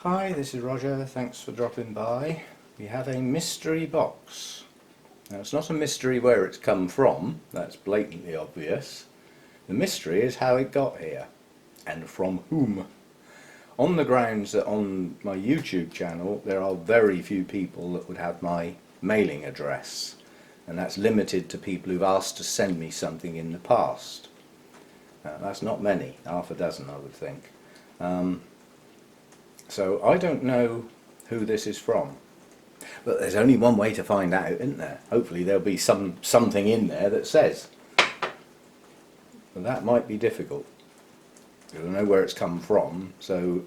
Hi, this is Roger, thanks for dropping by. We have a mystery box. Now it's not a mystery where it's come from, that's blatantly obvious. The mystery is how it got here, and from whom. On the grounds that on my YouTube channel there are very few people that would have my mailing address, and that's limited to people who've asked to send me something in the past. That's not many, half a dozen I would think. So I don't know who this is from, but there's only one way to find out, isn't there? Hopefully there'll be something in there that says. But that might be difficult. I don't know where it's come from, so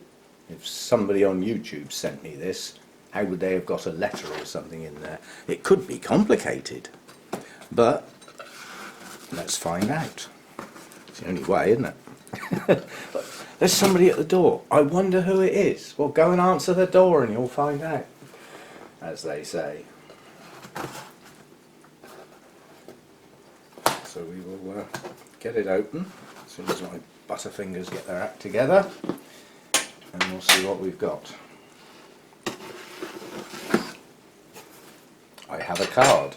if somebody on YouTube sent me this, how would they have got a letter or something in there? It could be complicated, but let's find out. It's the only way, isn't it? There's somebody at the door. I wonder who it is. Well, go and answer the door and you'll find out, as they say. So we will get it open as soon as my butterfingers get their act together, and we'll see what we've got. I have a card.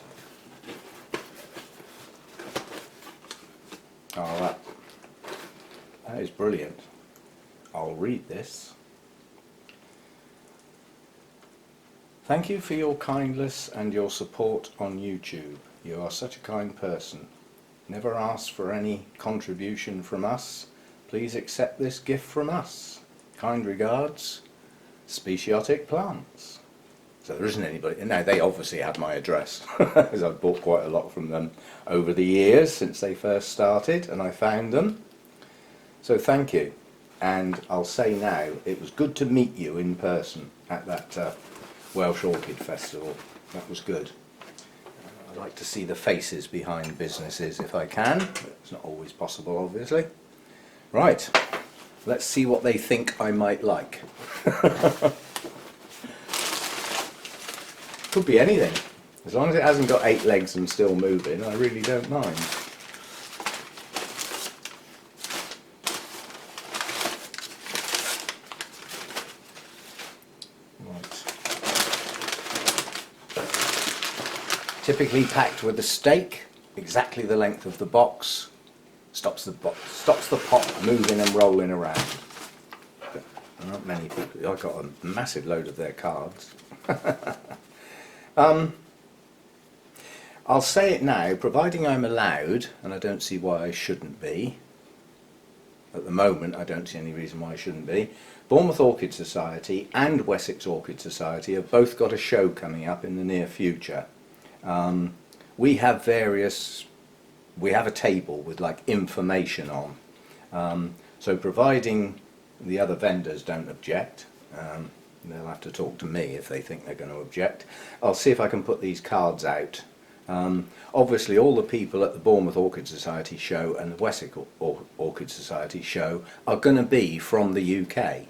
Oh, that is brilliant. I'll read this. Thank you for your kindness and your support on YouTube. You are such a kind person. Never ask for any contribution from us. Please accept this gift from us. Kind regards, Spicesotic Plants. So there isn't anybody. Now they obviously have my address, because I've bought quite a lot from them over the years since they first started, and I found them. So thank you. And I'll say now, it was good to meet you in person at that Welsh Orchid Festival. That was good. I like to see the faces behind businesses if I can. It's not always possible, obviously. Right, let's see what they think I might like. Could be anything. As long as it hasn't got 8 legs and still moving, I really don't mind. Typically packed with a stake, exactly the length of the box, stops the pot moving and rolling around. There aren't many people. I got a massive load of their cards. I'll say it now, providing I'm allowed, and I don't see why I shouldn't be. At the moment, I don't see any reason why I shouldn't be. Bournemouth Orchid Society and Wessex Orchid Society have both got a show coming up in the near future. We have a table with like information on, so providing the other vendors don't object, they'll have to talk to me if they think they're going to object. I'll see if I can put these cards out. Obviously all the people at the Bournemouth Orchid Society show and the Wessex Orchid Society show are going to be from the UK.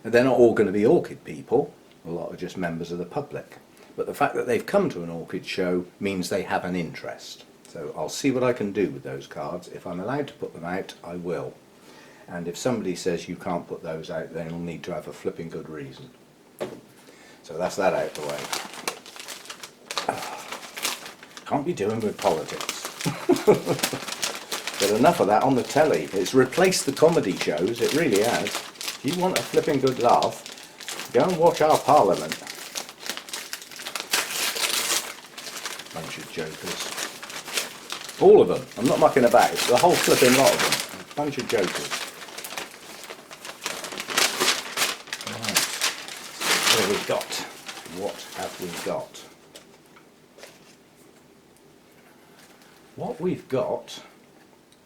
And they're not all going to be orchid people, a lot are just members of the public. But the fact that they've come to an orchid show means they have an interest. So I'll see what I can do with those cards. If I'm allowed to put them out, I will. And if somebody says you can't put those out, then you'll need to have a flipping good reason. So that's that out the way. Can't be doing with politics. But enough of that on the telly. It's replaced the comedy shows, it really has. If you want a flipping good laugh, go and watch our Parliament. Bunch of jokers. All of them. I'm not mucking about. The whole flipping lot of them. A bunch of jokers. Right. What have we got? What have we got? What we've got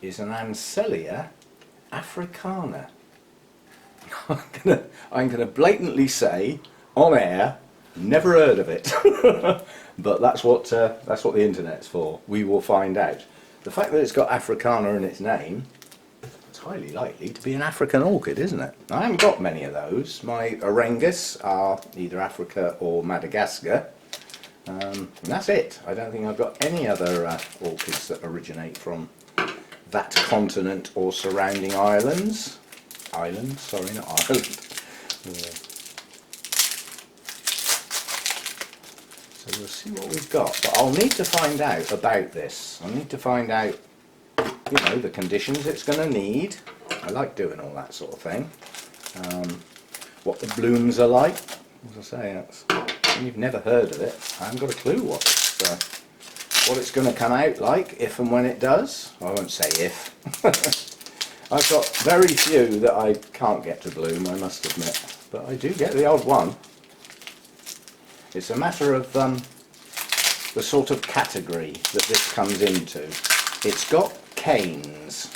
is an Ancelia africana. I'm gonna blatantly say on air, never heard of it. But that's what the internet's for. We will find out. The fact that it's got Africana in its name, it's highly likely to be an African orchid, isn't it? I haven't got many of those. My Orangus are either Africa or Madagascar. And that's it. I don't think I've got any other orchids that originate from that continent or surrounding islands. Island, sorry, not Ireland. So we'll see what we've got. But I'll need to find out about this. I'll need to find out, you know, the conditions it's going to need. I like doing all that sort of thing. What the blooms are like. As I say, you've never heard of it. I haven't got a clue what it's going to come out like, if and when it does. I won't say if. I've got very few that I can't get to bloom, I must admit. But I do get the odd one. It's a matter of the sort of category that this comes into. It's got canes.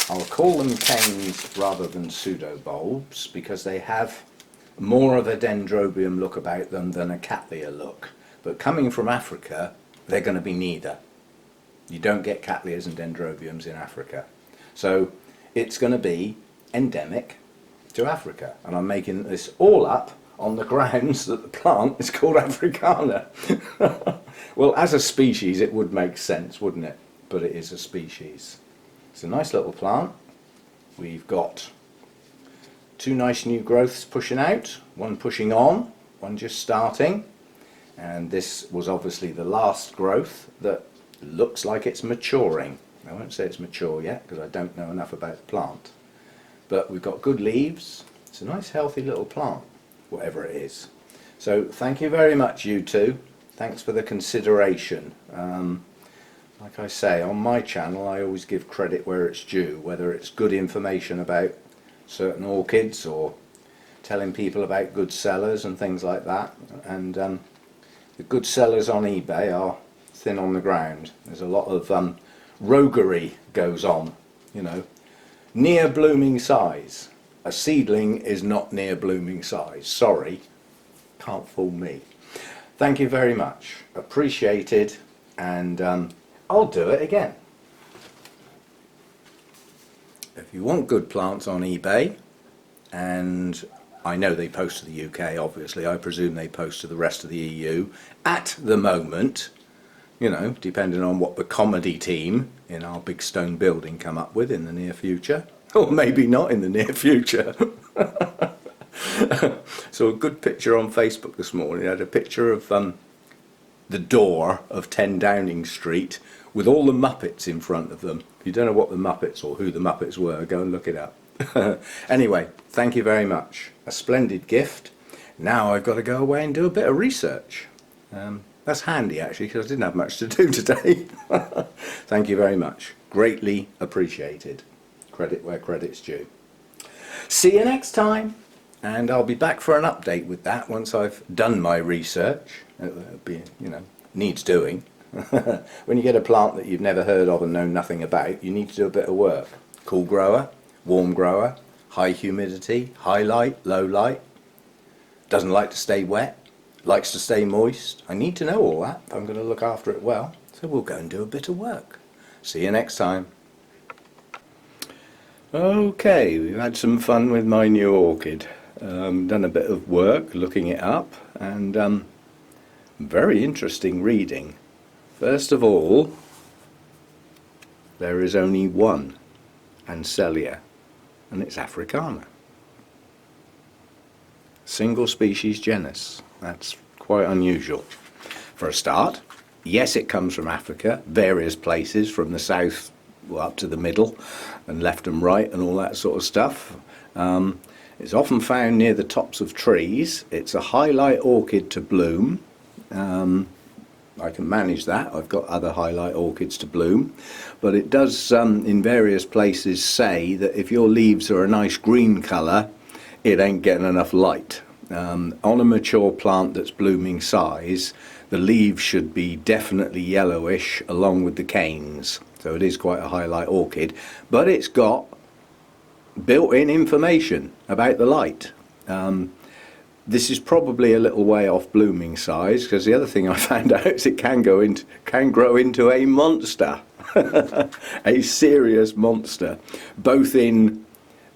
I'll call them canes rather than pseudobulbs because they have more of a dendrobium look about them than a cattleya look. But coming from Africa, they're going to be neither. You don't get cattleyas and dendrobiums in Africa. So it's going to be endemic to Africa. And I'm making this all up on the grounds that the plant is called Africana. Well, as a species it would make sense, wouldn't it? But it is a species. It's a nice little plant. We've got two nice new growths pushing out, one pushing on, one just starting. And this was obviously the last growth that looks like it's maturing. I won't say it's mature yet because I don't know enough about the plant. But we've got good leaves. It's a nice healthy little plant, whatever it is. So thank you very much, you two. Thanks for the consideration. Like I say, on my channel I always give credit where it's due, whether it's good information about certain orchids or telling people about good sellers and things like that. And the good sellers on eBay are thin on the ground. There's a lot of roguery goes on, you know. Near blooming size. A seedling is not near blooming size. Sorry, can't fool me. Thank you very much. Appreciated, and I'll do it again. If you want good plants on eBay, and I know they post to the UK, obviously, I presume they post to the rest of the EU at the moment, you know, depending on what the comedy team in our big stone building come up with in the near future, or maybe not in the near future. So a good picture on Facebook this morning. I had a picture of the door of 10 Downing Street with all the Muppets in front of them. If you don't know what the Muppets or who the Muppets were, go and look it up. Anyway, thank you very much. A splendid gift. Now I've got to go away and do a bit of research. That's handy actually because I didn't have much to do today. Thank you very much. Greatly appreciated. Credit where credit's due. See you next time. And I'll be back for an update with that once I've done my research. It'll be, you know, needs doing. When you get a plant that you've never heard of and know nothing about, you need to do a bit of work. Cool grower, warm grower, high humidity, high light, low light. Doesn't like to stay wet, likes to stay moist. I need to know all that if I'm going to look after it well. So we'll go and do a bit of work. See you next time. Okay, we've had some fun with my new orchid. Done a bit of work looking it up, and very interesting reading. First of all, there is only one Ancelia, and it's Africana. Single species genus. That's quite unusual. For a start, yes, it comes from Africa, various places from the south up to the middle, and left and right and all that sort of stuff. It's often found near the tops of trees. It's a highlight orchid to bloom. I can manage that. I've got other highlight orchids to bloom, but it does in various places say that if your leaves are a nice green colour, it ain't getting enough light. On a mature plant that's blooming size, the leaves should be definitely yellowish along with the canes. So it is quite a highlight orchid, but it's got built-in information about the light. This is probably a little way off blooming size, because the other thing I found out is it can grow into a monster, a serious monster, both in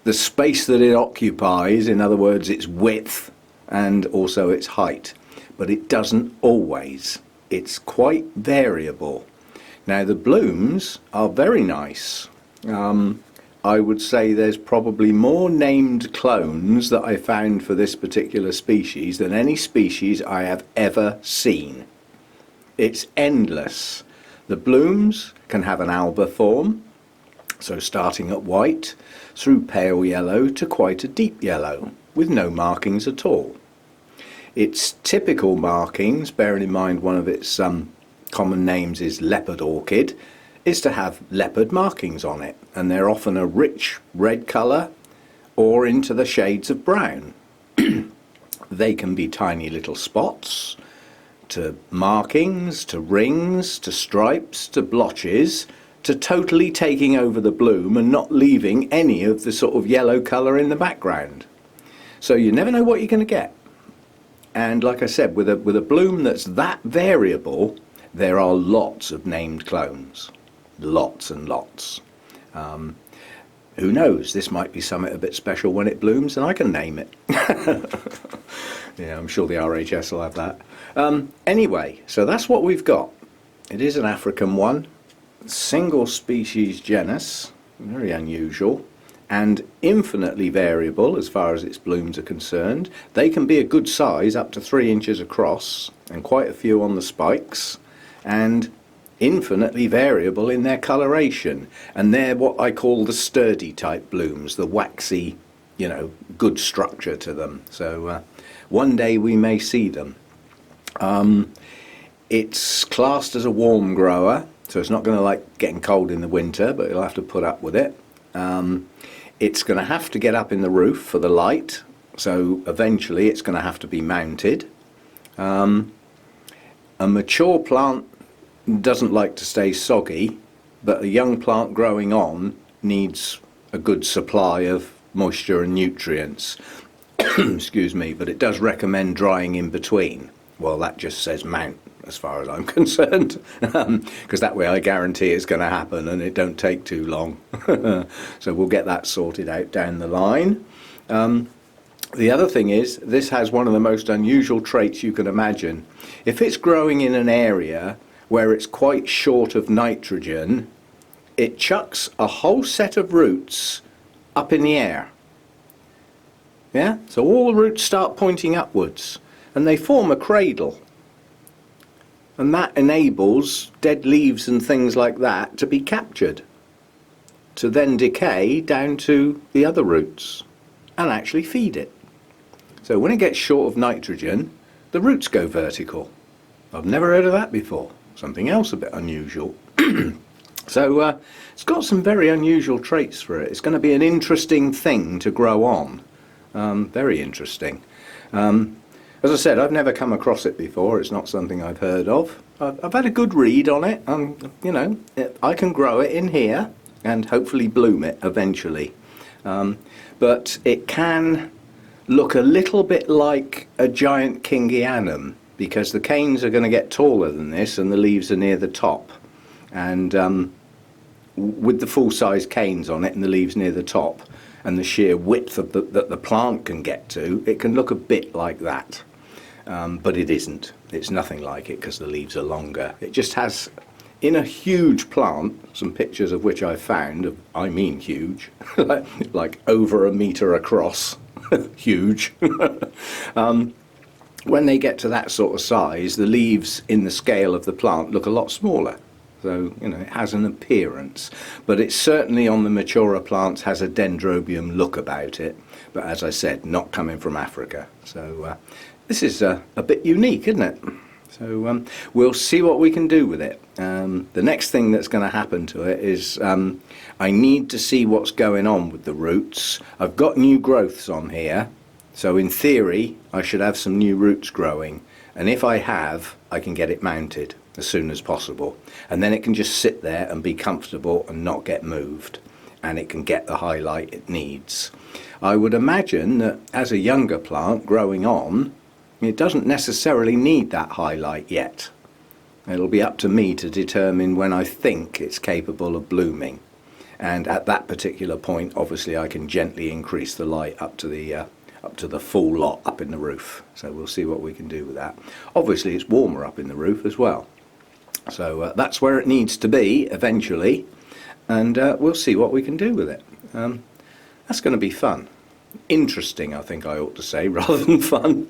the space that it occupies, in other words its width, and also its height. But it doesn't always. It's quite variable. Now the blooms are very nice. I would say there's probably more named clones that I found for this particular species than any species I have ever seen. It's endless. The blooms can have an alba form, so starting at white, through pale yellow to quite a deep yellow, with no markings at all. Its typical markings, bearing in mind one of its common names is leopard orchid, is to have leopard markings on it, and they're often a rich red colour or into the shades of brown. They can be tiny little spots, to markings, to rings, to stripes, to blotches, to totally taking over the bloom and not leaving any of the sort of yellow colour in the background. So you never know what you're going to get. And like I said, with a bloom that's that variable, there are lots of named clones. Lots and lots. Who knows, this might be something a bit special when it blooms and I can name it. Yeah, I'm sure the RHS will have that. Anyway, so that's what we've got. It is an African one, single species genus, very unusual, and infinitely variable as far as its blooms are concerned. They can be a good size, up to 3 inches across, and quite a few on the spikes, and infinitely variable in their coloration. And they're what I call the sturdy type blooms, the waxy, you know, good structure to them. So one day we may see them. It's classed as a warm grower, so it's not going to like getting cold in the winter, but it'll have to put up with it. It's going to have to get up in the roof for the light, so eventually it's going to have to be mounted. A mature plant doesn't like to stay soggy, but a young plant growing on needs a good supply of moisture and nutrients. Excuse me, but it does recommend drying in between. Well, that just says mount as far as I'm concerned, because that way I guarantee it's going to happen and it don't take too long. So we'll get that sorted out down the line. The other thing is, this has one of the most unusual traits you can imagine. If it's growing in an area where it's quite short of nitrogen, it chucks a whole set of roots up in the air. Yeah, so all the roots start pointing upwards and they form a cradle, and that enables dead leaves and things like that to be captured, to then decay down to the other roots and actually feed it. So when it gets short of nitrogen, the roots go vertical. I've never heard of that before. Something else a bit unusual. So it's got some very unusual traits for it. It's going to be an interesting thing to grow on. Very interesting. As I said, I've never come across it before. It's not something I've heard of. I've had a good read on it. You know, I can grow it in here and hopefully bloom it eventually. But it can look a little bit like a giant Kingianum, because the canes are going to get taller than this and the leaves are near the top. And with the full-size canes on it and the leaves near the top and the sheer width of that the plant can get to, it can look a bit like that. But it isn't. It's nothing like it because the leaves are longer. It just has, in a huge plant, some pictures of which I found, I mean huge, like over a metre across, huge. When they get to that sort of size, the leaves in the scale of the plant look a lot smaller. So, you know, it has an appearance. But it certainly, on the maturer plants, has a dendrobium look about it. But as I said, not coming from Africa. So this is a bit unique, isn't it? So we'll see what we can do with it. The next thing that's going to happen to it is I need to see what's going on with the roots. I've got new growths on here. So in theory, I should have some new roots growing. And if I have, I can get it mounted as soon as possible. And then it can just sit there and be comfortable and not get moved. And it can get the highlight it needs. I would imagine that as a younger plant growing on, it doesn't necessarily need that highlight yet. It'll be up to me to determine when I think it's capable of blooming. And at that particular point, obviously, I can gently increase the light up to the full lot up in the roof. So we'll see what we can do with that. Obviously, it's warmer up in the roof as well. So that's where it needs to be eventually. And we'll see what we can do with it. That's going to be fun. interesting, I think I ought to say, rather than fun.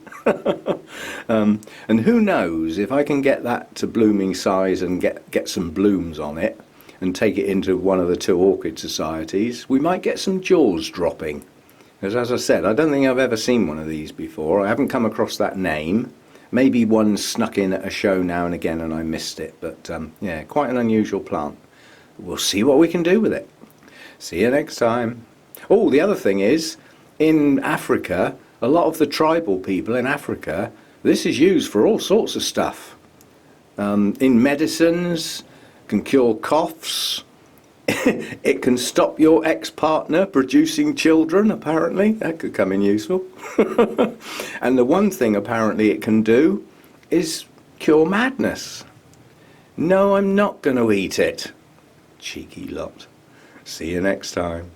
And who knows, if I can get that to blooming size and get some blooms on it and take it into one of the 2 orchid societies, we might get some jaws dropping. Because as I said, I don't think I've ever seen one of these before. I haven't come across that name. Maybe one snuck in at a show now and again and I missed it. But yeah, quite an unusual plant. We'll see what we can do with it. See you next time. Oh, the other thing is, in Africa, a lot of the tribal people in Africa, this is used for all sorts of stuff. In medicines, can cure coughs. It can stop your ex-partner producing children, apparently. That could come in useful. And the one thing apparently it can do is cure madness. No, I'm not going to eat it. Cheeky lot. See you next time.